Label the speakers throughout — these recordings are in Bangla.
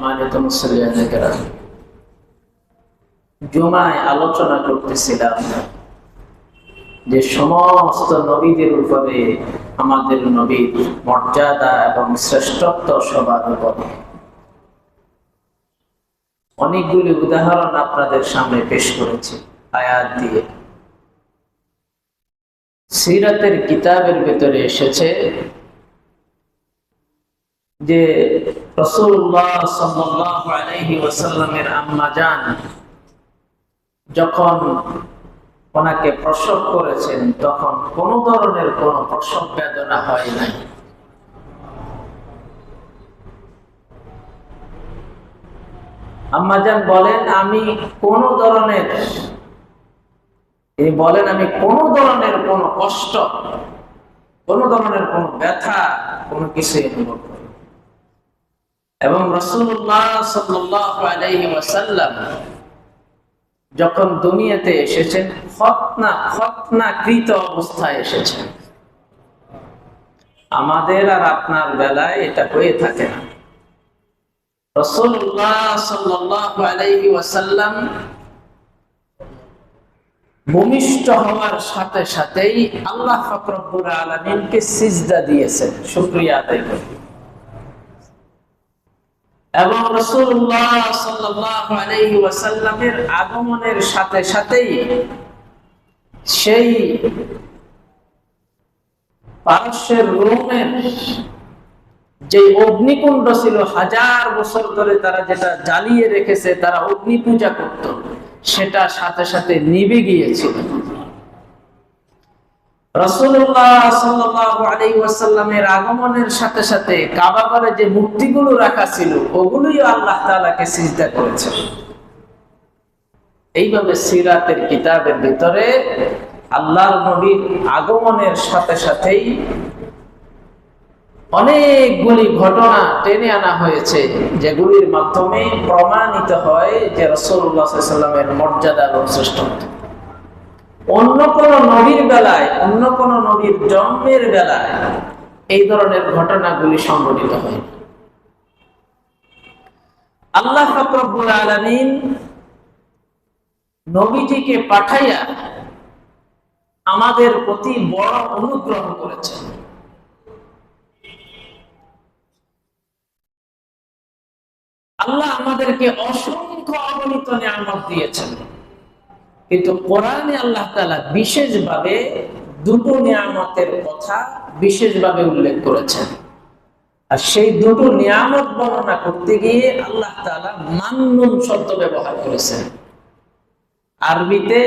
Speaker 1: সম্মানিত মুসলিয়ানে কেরাম, জুমায় আলোচনা করতেছিলাম যে সমস্ত নবীদের উপরে আমাদের নবীর মর্যাদা এবং শ্রেষ্ঠত্ব সবার উপরে। অনেকগুলি উদাহরণ আপনাদের সামনে পেশ করেছি আয়াত দিয়ে। সিরাতের কিতাবের ভিতরে এসেছে যে রাসূলুল্লাহ সাল্লাল্লাহু আলাইহি ওয়াসাল্লামের আম্মা জান যখন ওনাকে প্রসব করেছেন তখন কোনো ধরনের কোনো প্রসব বেদনা হয় নাই। আম্মা জান বলেন আমি কোনো ধরনের কোনো কষ্ট, কোনো ধরনের কোনো ব্যথা, কোনো কিছু অনুভব করি। এবং রাসূলুল্লাহ সাল্লাল্লাহু আলাইহি ওয়াসাল্লাম যখন দুনিয়াতে এসেছেন খতনাকৃত অবস্থায় এসেছেন। আমাদের আর আপনার বেলায় এটা হয়ে থাকে না। রাসূলুল্লাহ সাল্লাল্লাহু আলাইহি ওয়াসাল্লাম ভূমিষ্ঠ হওয়ার সাথে সাথেই আল্লাহ পাক রব্বুল আলামিনকে সিজদা দিয়েছেন, শুকরিয়া আদায় করে। এবং রাসূলুল্লাহ সাল্লাল্লাহু আলাইহি ওয়াসাল্লামের আগমনের সাথে সাথেই সেই পারস্যের রোমের যে অগ্নিকুণ্ড ছিল, 1000 বছর ধরে তারা যেটা জ্বালিয়ে রেখেছে, তারা অগ্নি পূজা করত, সেটা সাথে সাথে নিভে গিয়েছিল। রাসূলুল্লাহ সাল্লাল্লাহু আলাইহি ওয়াসাল্লামের আগমনের সাথে সাথে কাবা ঘরে যে মূর্তিগুলো রাখা ছিল ওগুলোই আল্লাহ তাআলাকে সিজদা করেছে। এইভাবে সিরাতের কিতাবের ভিতরে আল্লাহর নবীর আগমনের সাথে সাথেই অনেকগুলি ঘটনা টেনে আনা হয়েছে, যেগুলির মাধ্যমে প্রমাণিত হয় যে রাসূলুল্লাহ সাল্লাল্লাহু আলাইহি ওয়াসাল্লামের মর্যাদা এবং শ্রেষ্ঠত্ব। অন্য কোন নবীর বেলায়, অন্য কোন নবীর জন্মের বেলায় এই ধরনের ঘটনাগুলি সংঘটিত হয়। আল্লাহ পাক রব্বুল আলামিন নবীজিকে পাঠাইয়া আমাদের প্রতি বড় অনুগ্রহ করেছেন। আল্লাহ আমাদেরকে অসংখ্য অগণিত নিয়ামত দিয়েছেন, কিন্তু কোরআনে আল্লাহ তাআলা বিশেষভাবে দুটো নিয়ামতের কথা বিশেষভাবে উল্লেখ করেছেন। আর সেই দুটো নিয়ামত বর্ণনা করতে গিয়ে আল্লাহ তাআলা মান্নুন শব্দ ব্যবহার করেছেন। আরবিতে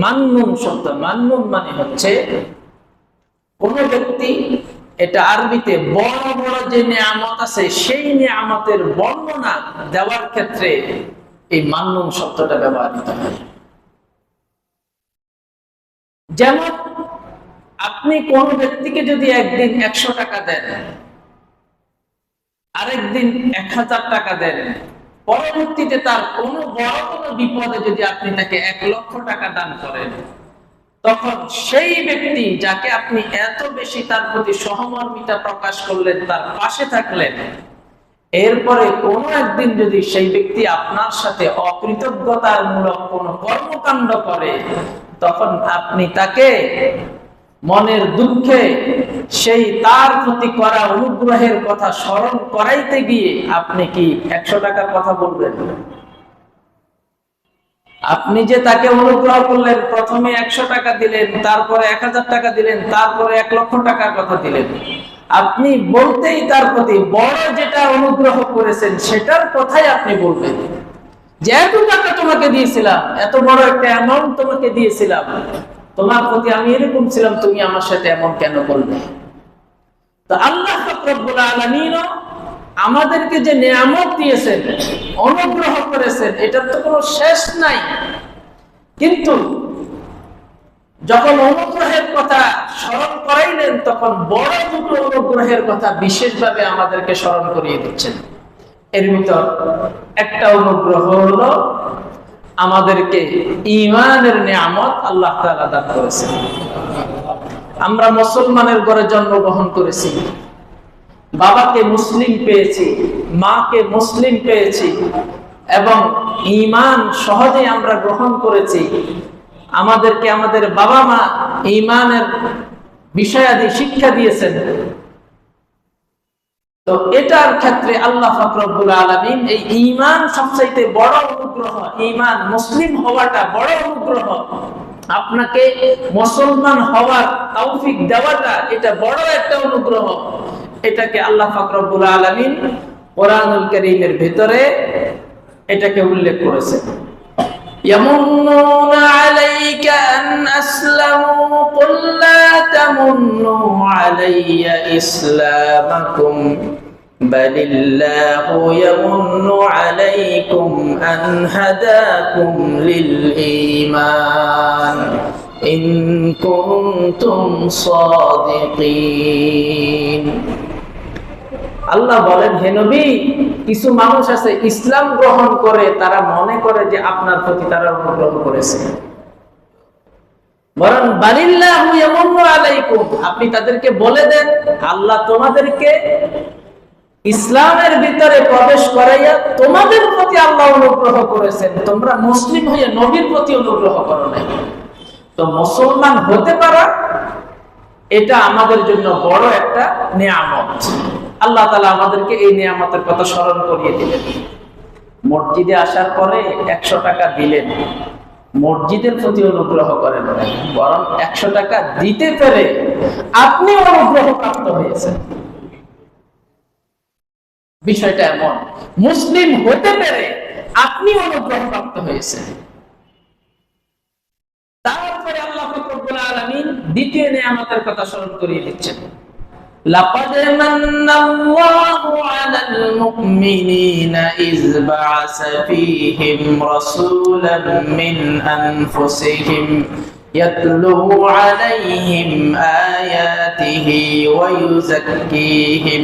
Speaker 1: মান্নুন শব্দ, মান্নুন মানে হচ্ছে কোন ব্যক্তি, এটা আরবিতে বড় বড় যে নিয়ামত আছে সেই নিয়ামতের বর্ণনা দেওয়ার ক্ষেত্রে এই মান্নুন শব্দটা ব্যবহৃত হয়। যেমন আপনি কোন ব্যক্তিকে যদি একদিন 100 টাকা দেন, আরেকদিন 1000 টাকা দেন, পরবর্তীতে তার কোনো বড় কোনো বিপদে যদি আপনি তাকে 1 লক্ষ টাকা দান করেন, তখন সেই ব্যক্তি যাকে আপনি এত বেশি তার প্রতি সহমর্মিতা প্রকাশ করলেন, তার পাশে থাকলেন, এরপরে কোনো একদিন যদি সেই ব্যক্তি আপনার সাথে অকৃতজ্ঞতার মূলক কোনো কর্মকাণ্ড করে, তখন আপনি তাকে মনের দুঃখে সেই তার প্রতি করা অনুগ্রহের কথা স্মরণ করাইতে গিয়ে আপনি কি 100 টাকার কথা বলবেন? আপনি যে তাকে অনুগ্রহ করলেন, প্রথমে 100 টাকা দিলেন, তারপরে 1000 টাকা দিলেন, তারপরে 1 লক্ষ টাকার কথা দিলেন। আপনি বলতেই তার প্রতি বড় যেটা অনুগ্রহ করেছেন সেটার কথাই আপনি বলবেন, যে এত টাকা তোমাকে দিয়েছিলাম, এত বড় একটা অ্যামাউন্ট তোমাকে দিয়েছিলাম, তোমার প্রতি আমি এরকম ছিলাম, তুমি আমার সাথে এমন কেন করলে? তো আল্লাহ পাক রব্বুল আলামিন আমাদেরকে যে নিয়ামত দিয়েছেন, অনুগ্রহ করেছেন, এটার তো কোনো শেষ নাই। কিন্তু যখন অনুগ্রহের কথা স্মরণ করাইলেন, তখন বড় দুটো অনুগ্রহের কথা বিশেষভাবে আমাদেরকে স্মরণ করিয়ে দিচ্ছেন। এর ভিতর একটা অনুগ্রহ হলো আমাদেরকে ঈমানের নিয়ামত আল্লাহ তাআলা দান করেছেন। আমরা মুসলমানের ঘরে জন্মগ্রহণ করেছি, বাবাকে মুসলিম পেয়েছি, মাকে মুসলিম পেয়েছি এবং ঈমান সহজে আমরা গ্রহণ করেছি, আমাদেরকে আমাদের বাবা মা ঈমানের বিষয়াদি শিক্ষা দিয়েছেন, তো এটার ক্ষেত্রে আল্লাহ পাক রব্বুল আলামিন এই ঈমান সবচাইতে বড় অনুগ্রহ, ঈমান মুসলিম হওয়াটা বড় অনুগ্রহ, আপনাকে মুসলমান হওয়ার তৌফিক দেওয়াটা এটা বড় একটা অনুগ্রহ। এটাকে আল্লাহ পাক রব্বুল আলামিন কোরআনুল কারীমের ভিতরে এটাকে উল্লেখ করেছেন। يمنون عليك أن أسلموا قل لا تمنوا علي إسلامكم بل الله يمن عليكم أن هداكم للإيمان إن كنتم صادقين। আল্লাহ বলেন, হে নবী, কিছু মানুষ আছে ইসলাম গ্রহণ করে তারা মনে করে যে আপনার প্রতি তারা অনুগ্রহ করেছে, বরং বালিল্লাহু ইয়ামুন্নু আলাইকুম, আপনি তাদেরকে বলে দেন আল্লাহ তোমাদেরকে ইসলামের ভিতরে প্রবেশ করাইয়া তোমাদের প্রতি আল্লাহ অনুগ্রহ করেছেন, তোমরা মুসলিম হয়ে নবীর প্রতি অনুগ্রহ করো নাই। তো মুসলমান হতে পারা এটা আমাদের জন্য বড় একটা নিয়ামত। আল্লাহ তাআলা আমাদেরকে এই নিয়ামতের কথা স্মরণ করিয়ে দিলেন। মসজিদে আসার পরে 100 টাকা দিলেন, মসজিদের প্রতি অনুগ্রহ করেন না, বরং 100 টাকা দিতে পেরে আপনি অনুগ্রহ প্রাপ্ত হয়েছেন। বিষয়টা এমন, মুসলিম হতে পেরে আপনি অনুগ্রহ প্রাপ্ত হয়েছেন। তারপরে আল্লাহ রাব্বুল আলামিন দ্বিতীয় নিয়ামতের কথা স্মরণ করিয়ে দিচ্ছেন। لقد من الله على المؤمنين إذ بعث فيهم رسولا من أنفسهم يتلو عليهم آياته ويزكيهم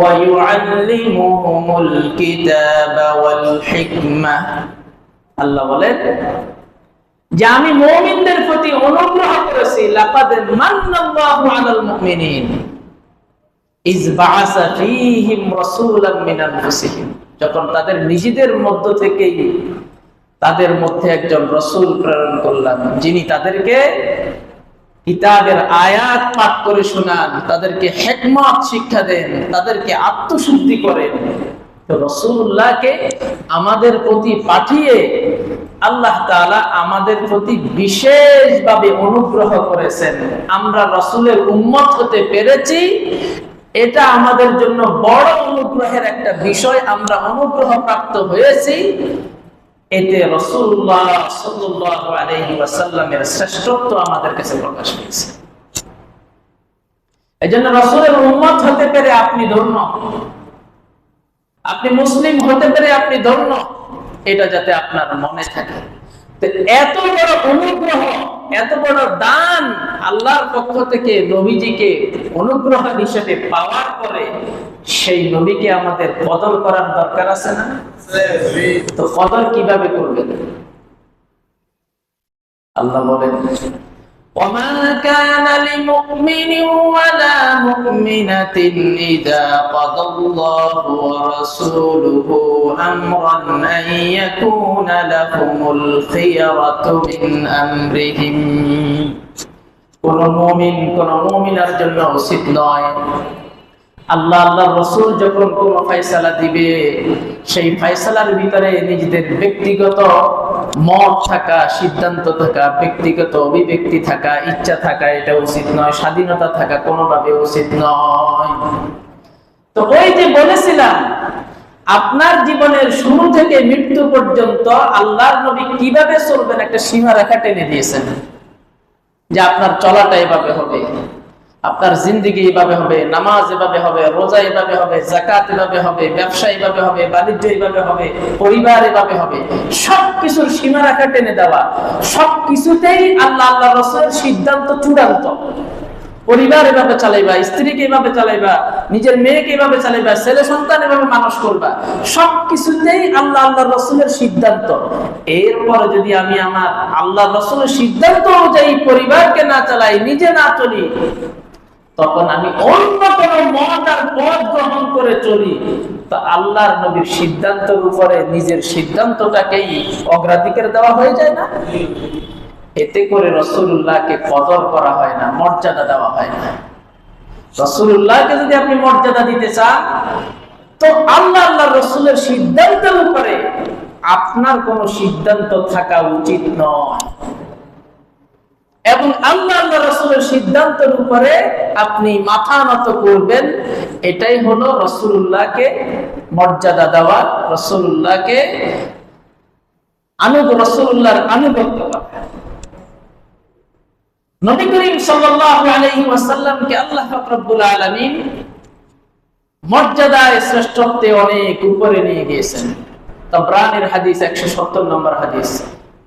Speaker 1: ويعلمهم الكتاب والحكمة। الله বলেন যে আমি মুমিনদের প্রতি অনুগ্রহ করেছি। লাকাদ মান্নাল্লাহু আলাল মুমিনিন ইয বাআসা ফীহিম রাসূলাম মিন আনফুসিহিম, যখন তাদের নিজেদের মধ্য থেকেই তাদের মধ্যে একজন রাসূল প্রেরণ করলাম, যিনি তাদেরকে কিতাবের আয়াত পাঠ করে শোনান, তাদেরকে হিকমত শিক্ষা দেন, তাদেরকে আত্মশুদ্ধি করেন। তো রাসূলুল্লাহকে আমাদের প্রতি পাঠিয়ে আল্লাহ তাআলা আমাদের প্রতি বিশেষভাবে অনুগ্রহ করেছেন। আমরা রাসূলের উম্মত হতে পেরেছি, এটা আমাদের জন্য বড় অনুগ্রহের একটা বিষয়। আমরা অনুগ্রহ প্রাপ্ত হয়েছি, এতে রাসূলুল্লাহ সাল্লাল্লাহু আলাইহি ওয়াসাল্লামের শ্রেষ্ঠত্ব আমাদের কাছে প্রকাশ পেয়েছে। এজন্য রাসূলের উম্মত হতে পেরে আপনি ধন্য, আপনি মুসলিম হতে পেরে আপনি ধন্য, এটা যাতে আপনার মনে থাকে। এত বড় অনুগ্রহ, এত বড় দান আল্লাহর পক্ষ থেকে নবীজিকে অনুগ্রহ হিসেবে পাওয়ার পরে সেই নবীকে আমাদের কদর করার দরকার আছে না? তো কদর কিভাবে করবেন? আল্লাহ বলেন, وما كان لمؤمن ولا مؤمنة إذا قضى الله ورسوله أمرا أن يكون لهم الخيرة من أمرهم। কোন মুমিন কোন মুমিনার জন্য উচিত নয়, আল্লাহ আল্লাহর রাসূল যখন কোন ফয়সালা দিবে সেই ফয়সালার ভিতরে নিজেদের ব্যক্তিগত মত থাকা, সিদ্ধান্ত থাকা, ব্যক্তিগত অভিব্যক্তি থাকা, ইচ্ছা থাকা, এটা উচিত নয়। স্বাধীনতা থাকা কোনোভাবে উচিত নয়। তো ওই যে বলেছিলাম, আপনার জীবনের শুরু থেকে মৃত্যু পর্যন্ত আল্লাহর নবী কিভাবে চলবেন একটা সীমারেখা টেনে দিয়েছেন, যে আপনার চলাটা এভাবে হবে, আপনার জিন্দেগি এভাবে হবে, নামাজ এভাবে হবে, রোজা এভাবে হবে, যাকাত এভাবে হবে, ব্যবসা এভাবে হবে, বাণিজ্য এভাবে হবে, পরিবার এভাবে হবে। সবকিছুর সীমারেখা টেনে দেওয়া, সবকিছুতেই আল্লাহ আল্লাহ রাসূলের সিদ্ধান্ত চূড়ান্ত। পরিবার এভাবে চালাইবা, স্ত্রীকে এভাবে চালাইবা, নিজের মেয়েকে এভাবে চালাইবা, ছেলে সন্তান এভাবে মানুষ করবা, সবকিছুতেই আল্লাহ আল্লাহ রাসূলের সিদ্ধান্ত। এরপরে যদি আমি আমার আল্লাহ রাসূলের সিদ্ধান্ত অনুযায়ী পরিবারকে না চালাই, নিজে না চলি, তখন আমি অন্য কোনো মত আর পথ গ্রহণ করে চলি, তো আল্লাহর নবীর সিদ্ধান্তের উপরে নিজের সিদ্ধান্তটাকেই অগ্রাধিকার দেওয়া হয়ে যায় না? এতে করে রাসূলুল্লাহকে কদর করা হয় না, মর্যাদা দেওয়া হয় না। রাসূলুল্লাহকে যদি আপনি মর্যাদা দিতে চান, তো আল্লাহ আল্লাহর রাসূলের সিদ্ধান্তের উপরে আপনার কোনো সিদ্ধান্ত থাকা উচিত নয়, এবং আল্লাহ আল্লাহ রাসূলের সিদ্ধান্তের উপরে আপনি মাথা নত করবেন। এটাই হলো রাসূলুল্লাহকে মর্যাদা দেওয়া, রাসূলুল্লাহকে রাসূলুল্লাহর আনুগত্য করা। নবী করিম সাল্লাল্লাহু আলাইহি ওয়াসাল্লামকে আল্লাহ পাক রব্বুল আলামিন মর্যাদায় শ্রেষ্ঠত্বে অনেক উপরে নিয়ে গিয়েছেন। তাবরানীর হাদিস 170 নম্বর হাদিস।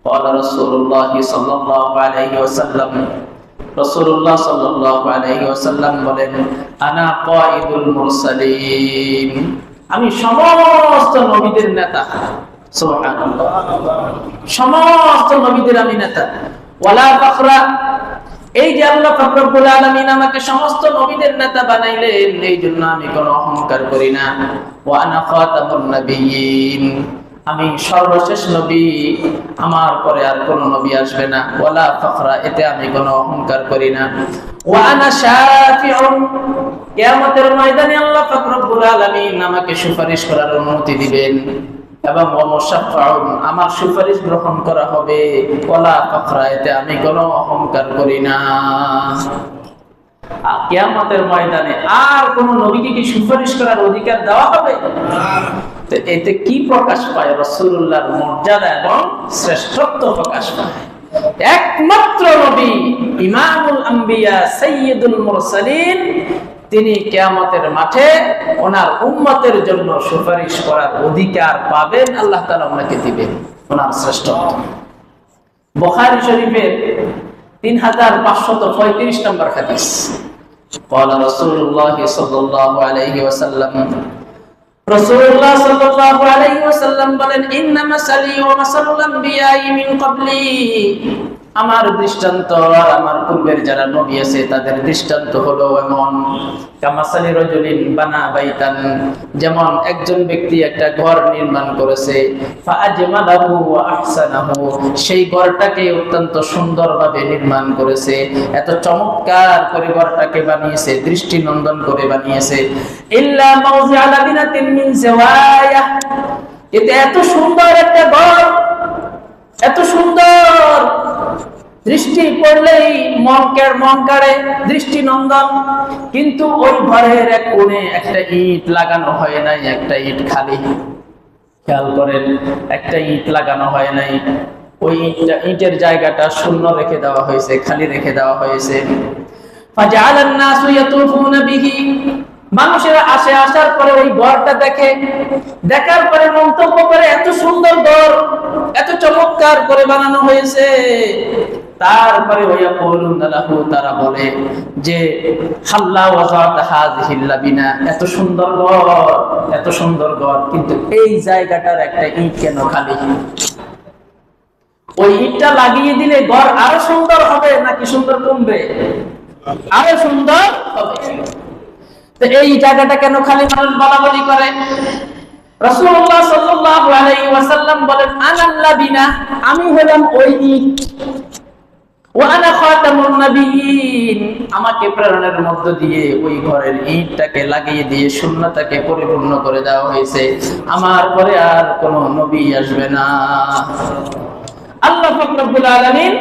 Speaker 1: قال رسول الله صلى الله عليه وسلم, রাসূলুল্লাহ সাল্লাল্লাহু আলাইহি ওয়াসাল্লাম বলেন, আনা কায়িদুল মুরসালিন, আমি সমস্ত নবীদের নেতা। সুবহানাল্লাহ, সমস্ত নবীদের আমি নেতা। ওয়ালা ফাখরা, এই যে আল্লাহ পাক রব্বুল আলামিন আমাকে সমস্ত নবীদের নেতা বানাইলেন, এই জন্য আমি কোনো অহংকার করি না। ওয়া আনা খাতামুন নবিয়্যিন, আমি সর্বশেষ নবী, আমার পরে আর কোন নবী আসবে না। ওয়ালা ফাখরা, এতে আমি কোনো অহংকার করি না। ওয়া আনা শাফিউন, কিয়ামতের ময়দানে আল্লাহ পাক রব্বুল আলামিন আমাকে সুপারিশ করার অনুমতি দিবেন, এবং ওয়া মুশাফফাউন, আমার সুপারিশ গ্রহণ করা হবে। ওয়ালা ফাখরা, এতে আমি কোনো অহংকার করি না। কিয়ামতের ময়দানে আর কোন নবীকে কি সুপারিশ করার অধিকার দেওয়া হবে? তো এতে কি প্রকাশ পায়? রাসূলুল্লাহর মর্যাদা এবং শ্রেষ্ঠত্ব প্রকাশ পায়। একমাত্র নবী, ইমামুল আম্বিয়া, সাইয়্যিদুল মুরসালিন, তিনি কিয়ামতের মাঠে ওনার উম্মতের জন্য সুপারিশ করার অধিকার পাবেন, আল্লাহ তাআলা ওনাকে দিবেন, ওনার শ্রেষ্ঠত্ব। বুখারী শরীফের 3535 নম্বর হাদিস। قال رسول الله صلى الله عليه وسلم, রাসূলুল্লাহ সাল্লাল্লাহু আলাইহি ওয়াসাল্লাম বলেন, ইন্না মাসালি ওয়া মাসালুল আম্বিয়াই মিন ক্বাবলি, আমার দৃষ্টান্ত আর আমার পূর্বের যারা নবী আছে তাদের দৃষ্টান্ত হলো এমন, কামাসালি রাজুলিন বানা বাইতান, যেমন একজন ব্যক্তি একটা ঘর নির্মাণ করেছে, ফাআজমালাহু ওয়া আহসানাহু, সেই ঘরটাকে অত্যন্ত সুন্দরভাবে নির্মাণ করেছে, এত চমৎকার করে ঘরটাকে বানিয়েছে, দৃষ্টিনন্দন করে বানিয়েছে। ইল্লা মাউযিআ লাবিনাতিন মিন জাওয়ায়া, এটা এত সুন্দর একটা ঘর, এত সুন্দর, দৃষ্টি পড়লেই মন কাড়ে, দৃষ্টিনন্দন, কিন্তু ওই ঘরের এক কোণে একটা ইট লাগানো হয় নাই, একটা ইট খালি। খেয়াল করেন, একটা ইট লাগানো হয় নাই, ওই ইটের জায়গাটা শূন্য রেখে দেওয়া হয়েছে, খালি রেখে দেওয়া হয়েছে। ফাজাআলান নাসু ইয়াতুফুনা বিহি, মানুষেরা আসে, আসার পরে ওই ঘরটা দেখে, দেখার পরে মন্তব্য করে, এত সুন্দর ঘর, এত চমৎকার করে বানানো হয়েছে। তারপরে তারা বলে যে হাল্লা ওয়াজাত হাযিহিল লাবিনা, এত সুন্দর ঘর, এত সুন্দর ঘর, কিন্তু এই জায়গাটার একটা ইট কেন খালি? ওই ইটটা লাগিয়ে দিলে ঘর আরো সুন্দর হবে নাকি সুন্দর কমবে? আরো সুন্দর হবে। তো এই জায়গাটা কেন খালি মানুষ বলাবলি করে? রাসূলুল্লাহ সাল্লাল্লাহু আলাইহি ওয়াসাল্লাম বলেন, আনাল লাবিনা, আমি হলাম ওই ইট, ওয়া আনা খাতামুন নবিয়্যিন, আমাকে প্রেরণের মধ্য দিয়ে ওই ঘরের ইটটাকে লাগিয়ে দিয়ে শূন্যতাকে পরিপূর্ণ করে দেওয়া হয়েছে। আমার পরে আর কোনো নবী আসবে না। আল্লাহ পাক রব্বুল আলামিন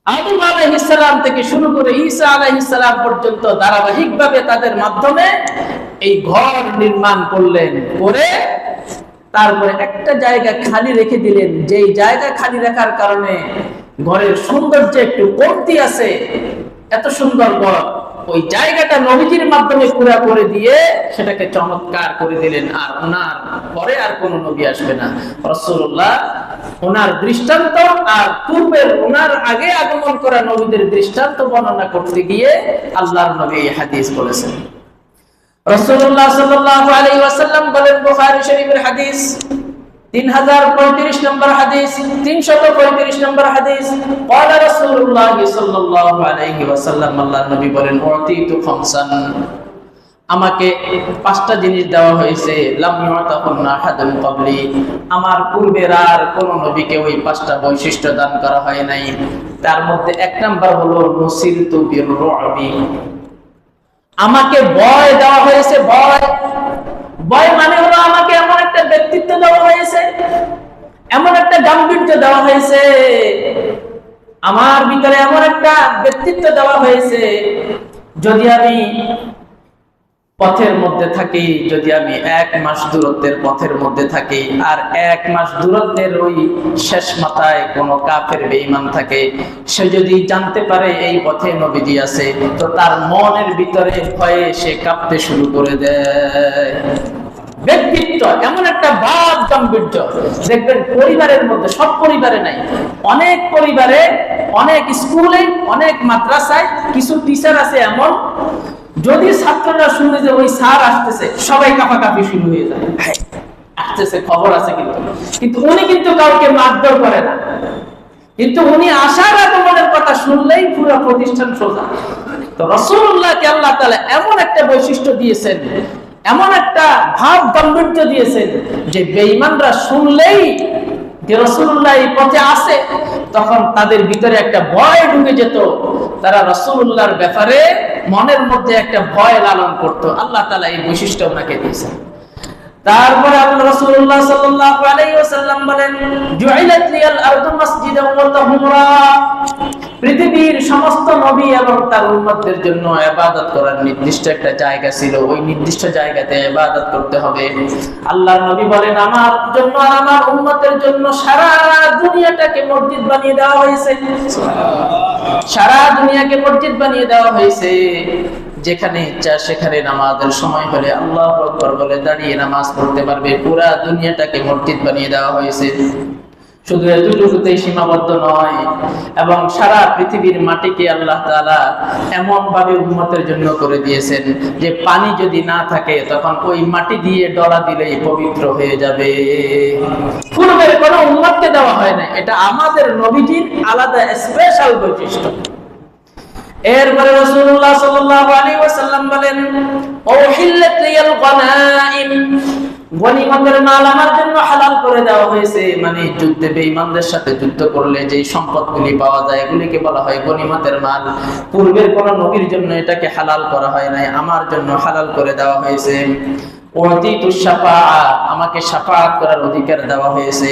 Speaker 1: আদম আলাইহিস সালাম থেকে শুরু করে ঈসা আলাইহিস সালাম পর্যন্ত ধারাবাহিকভাবে তাদের মাধ্যমে এই ঘর নির্মাণ করলেন, করে তারপরে একটা জায়গা খালি রেখে দিলেন, যেই জায়গা খালি রাখার কারণে ঘরের সৌন্দর্যে একটু কমতি আছে, এত সুন্দর ঘর, ওই জায়গাটা নবীজির মাধ্যমে পুরা করে দিয়ে সেটাকে চমৎকার করে দিলেন। আর ওনার পরে আর কোন নবী আসবে না। রাসূলুল্লাহ ওনার দৃষ্টান্ত আর পূর্বের ওনার আগে আগমন করা নবীদের দৃষ্টান্ত বর্ণনা করতে গিয়ে আল্লাহর নবী এই হাদিস বলেছেন। রাসূলুল্লাহ সাল্লাল্লাহু আলাইহি ওয়াসাল্লাম বলেন, বুখারী শরীফের হাদিস, 3035 নম্বর হাদিস, 335 নম্বর হাদিস, ক্বালা রাসূলুল্লাহ সাল্লাল্লাহু আলাইহি ওয়াসাল্লাম, আল্লাহর নবী বলেন, উতিতু খামসান, আমাকে 5টা জিনিস দেওয়া হয়েছে, লাম ইউতাহুন্না আহাদুন ক্বাবলি, আমার পূর্বের আর কোন নবীকে ওই 5টা বৈশিষ্ট্য দান করা হয় নাই। তার মধ্যে 1 নাম্বার হলো নুসিরতু বির-রু'বি, আমাকে ভয় দেওয়া হয়েছে। ভয় মানে হলো আমাকে এমন একটা ব্যক্তিত্ব দেওয়া হয়েছে, এমন একটা গাম্ভীর্য দেওয়া হয়েছে, আমার ভিতরে এমন একটা ব্যক্তিত্ব দেওয়া হয়েছে, যদি আমি পথের মধ্যে থাকি, যদি আমি 1 মাস দূরত্বের পথের মধ্যে থাকি, আর 1 মাস দূরত্বের ওই শেষ মাথায় কোনো কাফের বেঈমান থাকে, সে যদি জানতে পারে এই পথে নবীজি আছে, তো তার মনের ভিতরে ভয়ে সে কাঁপতে শুরু করে দেয়। ব্যক্তিত্ব এমন একটা ভাব গাম্ভীর্য দেখবেন পরিবারের মধ্যে, সব পরিবারে নাই, অনেক পরিবারে, অনেক স্কুলে, অনেক মাদ্রাসায় কিছু টিচার আছে এমন, যদি ছাত্ররা শুনে যে ওই স্যার আসতেছে, সবাই কাঁপাকাঁপি শুরু হয়ে যায়, আসতেছে খবর আছে, কিন্তু উনি কিন্তু কাউকে মারধর করে না, কিন্তু উনি আসার আগমনের কথা শুনলেই পুরো প্রতিষ্ঠান সোজা। তো রাসূলুল্লাহকে আল্লাহ তাআলা এমন একটা বৈশিষ্ট্য দিয়েছেন, এমন একটা ভাব গাম্ভীর্য দিয়েছেন, যে বেঈমানরা শুনলেই যে রাসূলুল্লাহ এই পথে আছে, তখন তাদের ভিতরে একটা ভয় ঢুকে যেত, তারা রাসূলুল্লাহর ব্যাপারে মনের মধ্যে একটা ভয় লালন করত। আল্লাহ তাআলা এই বৈশিষ্ট্য ওনাকে দিয়েছেন। তারপরে আল্লাহ রাসূলুল্লাহ সাল্লাল্লাহু আলাইহি ওয়াসাল্লাম বলেন, জুইলাত লিয়াল আরদু মাসজিদান ওয়া তাহুরা, পৃথিবীর সমস্ত নবী এবং তার উম্মতদের জন্য ইবাদত করার নির্দিষ্ট একটা জায়গা ছিল, ওই নির্দিষ্ট জায়গাতে ইবাদত করতে হবে। আল্লাহর নবী বলেন, আমার জন্য আর আমার উম্মতের জন্য সারা দুনিয়াটাকে মসজিদ বানিয়ে দেওয়া হয়েছে। সারা দুনিয়াকে মসজিদ বানিয়ে দেওয়া হয়েছে, যেখানে ইচ্ছা সেখানে নামাজের সময় হলে আল্লাহু আকবার বলে দাঁড়িয়ে নামাজ পড়তে পারবে। পুরা দুনিয়াটাকে মসজিদ বানিয়ে দেওয়া হয়েছে। শুধু এতটুকুতেই সীমাবদ্ধ নয়, এবং সারা পৃথিবীর মাটিকে আল্লাহ তাআলা এমন ভাবে উম্মতের জন্য করে দিয়েছেন যে পানি যদি না থাকে তখন ওই মাটি দিয়ে ডলা দিলেই পবিত্র হয়ে যাবে। পূর্বের কোনো উম্মতকে দেওয়া হয় না, এটা আমাদের নবীজির আলাদা স্পেশাল বৈশিষ্ট্য। এরপরে রাসূলুল্লাহ সাল্লাল্লাহু আলাইহি ওয়াসাল্লাম বলেন, উহিল্লাত লিয়াল গনাইম, গনিমতের মাল আমার জন্য হালাল করে দেওয়া হয়েছে। মানে যুদ্ধে বেঈমানদের সাথে যুদ্ধ করলে যেই সম্পদগুলি পাওয়া যায় এগুলিকে বলা হয় গনিমতের মাল। পূর্বের কোন নবীর জন্য এটাকে হালাল করা হয় নাই, আমার জন্য হালাল করে দেওয়া হয়েছে। উতিতু শাফাআ, আমাকে শাফাআত করার অধিকার দেওয়া হয়েছে,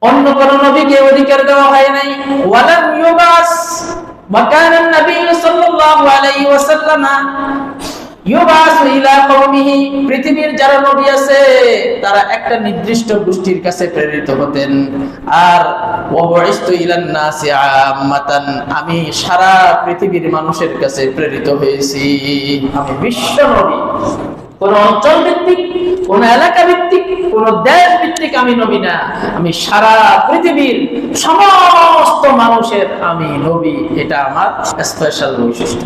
Speaker 1: অন্য কোন নবীকে অধিকার দেওয়া হয় নাই। ওয়ালাম ইউবাস, ওয়াকানা নবী সাল্লাল্লাহু আলাইহি ওয়াসাল্লাম ইউবাসু ইলা কওমিহি, পৃথিবীর যারা নবী আছে তারা একটা নির্দিষ্ট গোষ্ঠীর কাছে প্রেরিত হতেন, আর ওয়াবুইস্তু ইলান নাসি আম্মাতান, আমি সারা পৃথিবীর মানুষের কাছে প্রেরিত হয়েছি। আমি বিশ্ব নবী, কোন অঞ্চল ভিত্তিক, কোন এলাকা ভিত্তিক, কোন দেশ ভিত্তিক আমি নবী না, আমি সারা পৃথিবীর সমস্ত মানুষের আমি নবী। এটা আমার স্পেশাল বৈশিষ্ট্য।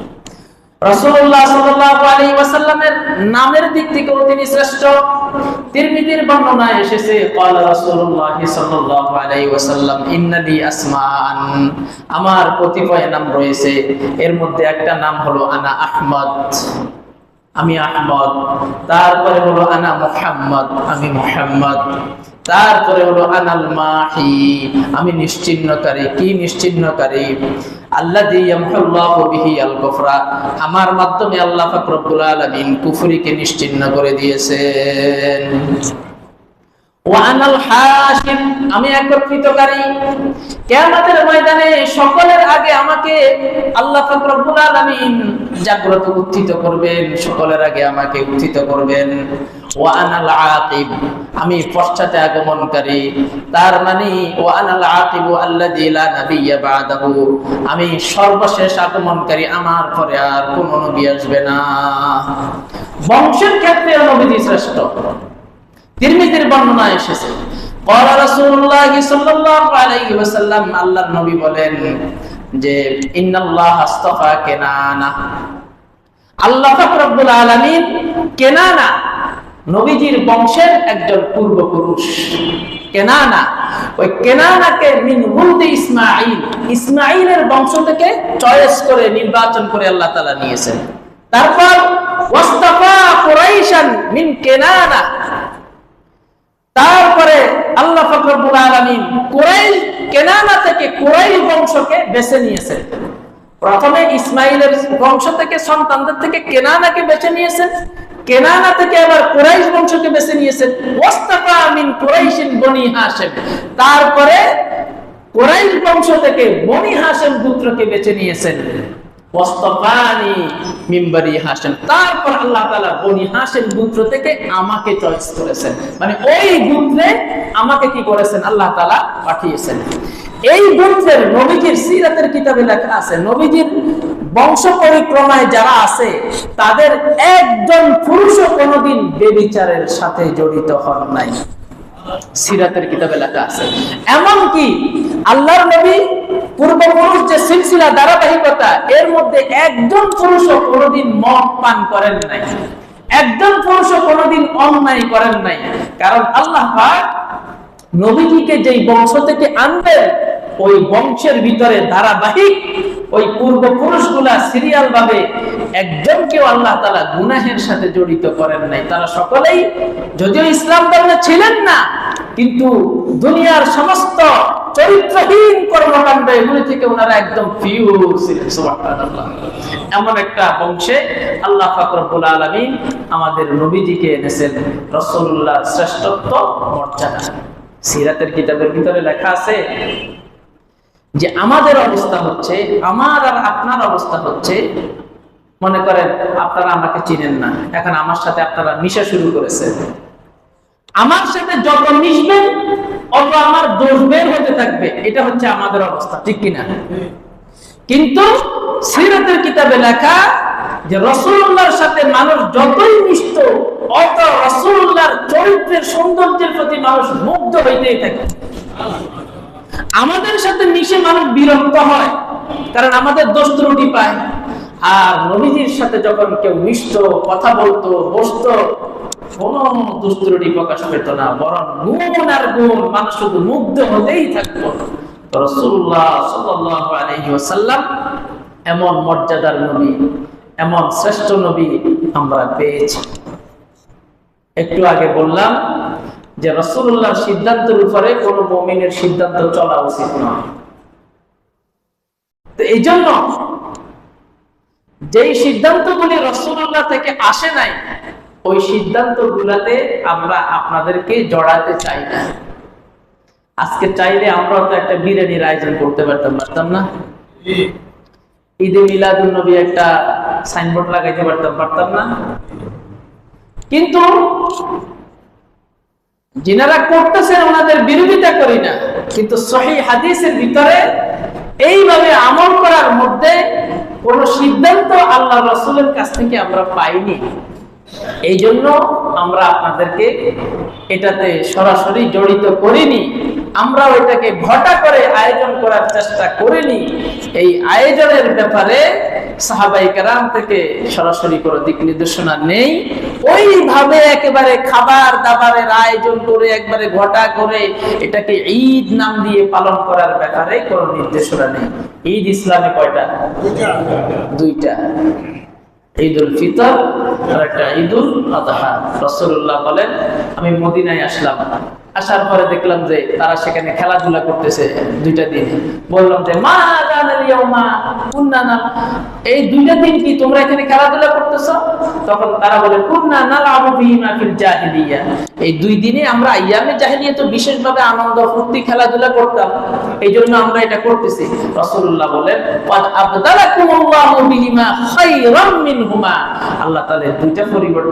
Speaker 1: রাসূলুল্লাহ সাল্লাল্লাহু আলাইহি ওয়াসাল্লামের নামের দিক থেকেও তিনি শ্রেষ্ঠ। তিরমিজির বর্ণনায় এসেছে, ক্বালা রাসূলুল্লাহ সাল্লাল্লাহু আলাইহি ওয়াসাল্লাম, ইন্নালি আসমান, আমার কতিপয় নাম রয়েছে, এর মধ্যে একটা নাম হলো আনা আহমদ, আমি আহমদ। তারপরে হলো আনা মুহাম্মদ, আমি মুহাম্মদ। তারপরে হলো আনাল মাহি, আমি নিশ্চিহ্নকারী। কি নিশ্চিহ্নকারী? আল্লাযী ইয়ামহুল্লাহু বিহি আল কুফরা, আমার মাধ্যমে আল্লাহ পাক রব্বুল আলামিন কুফরিকে নিশ্চিহ্ন করে দিয়েছেন। ওয়া আনাল হাশিম, আমি একত্রিতকারী। কিয়ামতের ময়দানে সকলের আগে আমাকে আল্লাহ পাক রব্বুল আলামিন জাগ্রত উত্থিত করবেন, সকলের আগে আমাকে উত্থিত করবেন। ওয়া আনাল আকিব, আমি পশ্চাতে আগমনকারী। তার মানে ওয়া আনাল আকিবু আল্লাযী লা নাবিয়্যা বা'দাহু, আমি সর্বশেষ আগমনকারী, আমার পরে আর কোনো নবী আসবে না। বংশের ক্ষেত্রে নবী শ্রেষ্ঠ। তিরমিজির বর্ণনায় এসেছে, ক্বালা রাসূলুল্লাহ সাল্লাল্লাহু আলাইহি ওয়াসাল্লাম, আল্লাহর নবী বলেন যে ইন্নাল্লাহ আস্তাফা কেনানা, আল্লাহ পাক রব্বুল আলামিন কেনানা নবীজির বংশের একজন পূর্বপুরুষ কেনানা। ওই কেনানাকে মিন উলদি ইসমাঈল, ইসমাঈলের বংশ থেকে চয়েস করে নির্বাচন করে আল্লাহ তাআলা নিয়েছেন। তারপর ওয়াস্তাফা কুরাইশান মিন কেনানা, তারপরে আল্লাহ পাক রব্বুল আলামিন কুরাইশ কেনানা থেকে কুরাইশ বংশকে বেছে নিয়েছেন। প্রথমে ইসমাঈলের বংশ থেকে সন্তানদের থেকে কেনানাকে বেছে নিয়েছেন, কেনানা থেকে আবার কুরাইশ বংশকে বেছে নিয়েছেন। ওয়াস্তাফা মিন কুরাইশিন বনি হাশিম, তারপরে কুরাইশ বংশ থেকে বনি হাশিম গোত্রকে বেছে নিয়েছেন। ওয়াস্তাফানি মিন বনি হাশিম, তারপর আল্লাহ তাআলা বনি হাশিম গোত্র থেকে আমাকে চয়েস করেছেন, মানে ওই গোত্রে আমাকে কি করেছেন আল্লাহ তাআলা পাঠিয়েছেন। এই গোত্রের নবীজির সিরাতের কিতাবে লেখা আছে, নবীজির বংশ পরিক্রমায় যারা আছে তাদের একজন পুরুষও কোনোদিন ব্যভিচারের সাথে জড়িত হন নাই, সিরাতের কিতাবে লেখা আছে। এমনকি আল্লাহর নবী পূর্বপুরুষ যে সিলসিলা ধারাবাহিকতা, এর মধ্যে একজন পুরুষও কোনোদিন মদ পান করেন নাই, একজন পুরুষও কোনোদিন অন্যায় করেন নাই। কারণ আল্লাহ পাক নবীজিকে যেই বংশ থেকে আনবেন, ওই বংশের ভিতরে ধারাবাহিক ওই পূর্বপুরুষগুলা সিরিয়াল ভাবে একজনকেও আল্লাহ তাআলা গুনাহের সাথে জড়িত করেন নাই। তারা সকলেই যদিও ইসলাম ধর্মে ছিলেন না, কিন্তু দুনিয়ার সমস্ত চরিত্রহীন কর্মকাণ্ড এগুলি থেকে ওনারা একদম পিওর ছিলেন। সুবহানাল্লাহ, এমন একটা বংশে আল্লাহ পাক রব্বুল আলামিন আমাদের নবীজিকে এনেছেন, রাসূলুল্লাহর শ্রেষ্ঠত্ব মর্যাদা। সিরাতের কিতাবের ভিতরে লেখা আছে যে আমাদের অবস্থা হচ্ছে, আমার আর আপনার অবস্থা হচ্ছে, মনে করেন আপনারা আমাকে চিনেন না, এখন আমার সাথে আপনারা মিশা শুরু করেছেন, আমার সাথে যত মিশবেন অত আমার দোষ বের হতে থাকবে, এটা হচ্ছে আমাদের অবস্থা, ঠিক কিনা? কিন্তু সিরাতের কিতাবে লেখা যে রাসূলুল্লাহর সাথে মানুষ যতই মিশত অত রাসূলুল্লাহর চরিত্রের সৌন্দর্যের প্রতি মানুষ মুগ্ধ হইতেই থাকে। আমাদের সাথে মিশে মানুষ বিরক্ত হয়, কারণ আমাদের দোষ ত্রুটি পায়। আর নবীজির সাথে যখন কেউ মিশত, কথা বলতো, বসতো, কোনো দোষ ত্রুটি প্রকাশ পেত না, বরং গুণ আর গুণ, মানুষ শুধু মুগ্ধ হতেই থাকতো। রাসূলুল্লাহ সাল্লাল্লাহু আলাইহি ওয়াসাল্লাম এমন মর্যাদার নবী, এমন শ্রেষ্ঠ নবী আমরা পেয়েছি। একটু আগে বললাম যে রাসূলুল্লাহর সিদ্ধান্তের উপরে কোন মুমিনের সিদ্ধান্ত চলা উচিত নয়। তো এই জন্য যেই সিদ্ধান্তগুলি রাসূলুল্লাহ থেকে আসে নাই, ওই সিদ্ধান্তগুলোতে আমরা আপনাদেরকে জড়াতে চাই না। আজকে চাইলে আমরা তো একটা বিরিয়ানির আয়োজন করতে পারতাম না? ঈদে মিলাদুন নবী একটা সাইনবোর্ড লাগাইতে পারতাম না? কিন্তু যিনারা করতেছেন ওনাদের বিরোধিতা করি না, কিন্তু সহিহ হাদিসের ভিতরে এইভাবে আমল করার মধ্যে কোন সিদ্ধান্ত আল্লাহ রাসূলের কাছ থেকে আমরা পাইনি। এই জন্য আমরা আপনাদেরকে এটাতে সরাসরি জড়িত করিনি, আমরা ওইটাকে ঘটা করে আয়োজন করার চেষ্টা করিনি। এই আয়োজনের ব্যাপারে সাহাবায়ে কেরাম থেকে সরাসরি কোনো দিক নির্দেশনা নেই। ওইভাবে একেবারে খাবার দাবারের আয়োজন করে একবারে ঘটা করে এটাকে ঈদ নাম দিয়ে পালন করার ব্যাপারে কোনো নির্দেশনা নেই। ঈদ ইসলামে কয়টা? দুইটা, ঈদুল ফিতর আর একটা ঈদুল আযহা। রাসূলুল্লাহ বলেন, আমি মদিনায় আসলাম, আসার পরে দেখলাম যে তারা সেখানে খেলাধুলা করতেছে দুইটা দিন। বললাম যে মা জানাল ইয়াউমা কুননা, এই দুইটা দিন কি তোমরা এখানে খেলাধুলা করতেছো? তখন তারা বলে কুননা নালআবু বিহিমা ফিল জাহিলিয়া, এই দুই দিনে আমরা আইয়ামে জাহিলিয়া তো বিশেষভাবে আনন্দ ফুর্তি খেলাধুলা করতাম, এই জন্য আমরা এটা করতেছি। রাসূলুল্লাহ বলেন ওয়াদ আবদালাকুমুল্লাহু বিহিমা খায়রাম মিনহুমা, আল্লাহ তাআলা দুইটা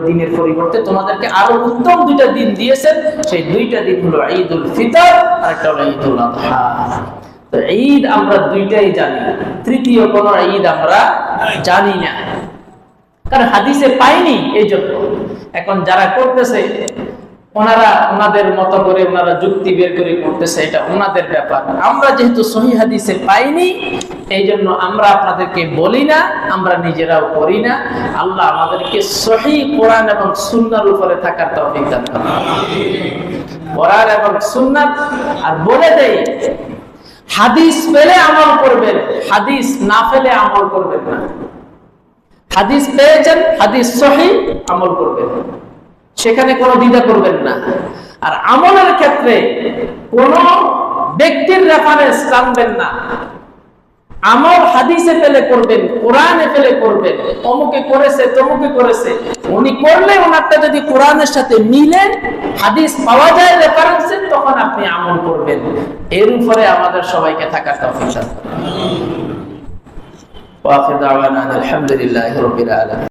Speaker 1: দিনের পরিবর্তে তোমাদেরকে আরো উত্তম দুইটা দিন দিয়েছেন। সেই দুইটা দিন হলো ঈদুল ফিতর আর একটা হলো ঈদুল আযহা। তো ঈদ আমরা দুইটাই জানি, তৃতীয় কোন ঈদ আমরা জানি না, কারণ হাদিসে পাইনি। এই জন্য এখন যারা করতেছে ওনারা ওনাদের মতো করে ওনারা যুক্তি বের করে করতেছে, এটা ওনাদের ব্যাপার। আমরা যেহেতু সহিহ হাদিসে পাইনি, এই জন্য আমরা আপনাদেরকে বলি না, আমরা নিজেরাও করি না। আল্লাহ আমাদেরকে সহিহ কোরআন এবং সুন্নাহর উপরে থাকার তৌফিক দান করুন। কোরআন এবং সুন্নাহ, আর বলে দেই হাদিস পেলে আমল করবেন, হাদিস না পেলে আমল করবেন না। হাদিস পেয়েছেন, হাদিস সহিহ, আমল করবেন, সেখানে কোনো দ্বিধা করবেন না। আর আমলের ক্ষেত্রে কোন ব্যক্তির রেফারেন্স টানবেন না। আমল হাদিসে পেলে করবেন, কোরআনে পেলে করবেন। অমুকে করেছে, তমুকে করেছে, উনি করলে ওনারটা যদি কোরআনের সাথে মিলে, হাদিস পাওয়া যায় রেফারেন্সে, তখন আপনি আমল করবেন। এর উপরে আমাদের সবাইকে থাকার তৌফিক দান করুন। ওয়া আখিরু দাওয়ানা আলহামদুলিল্লাহি রাব্বিল আলামিন।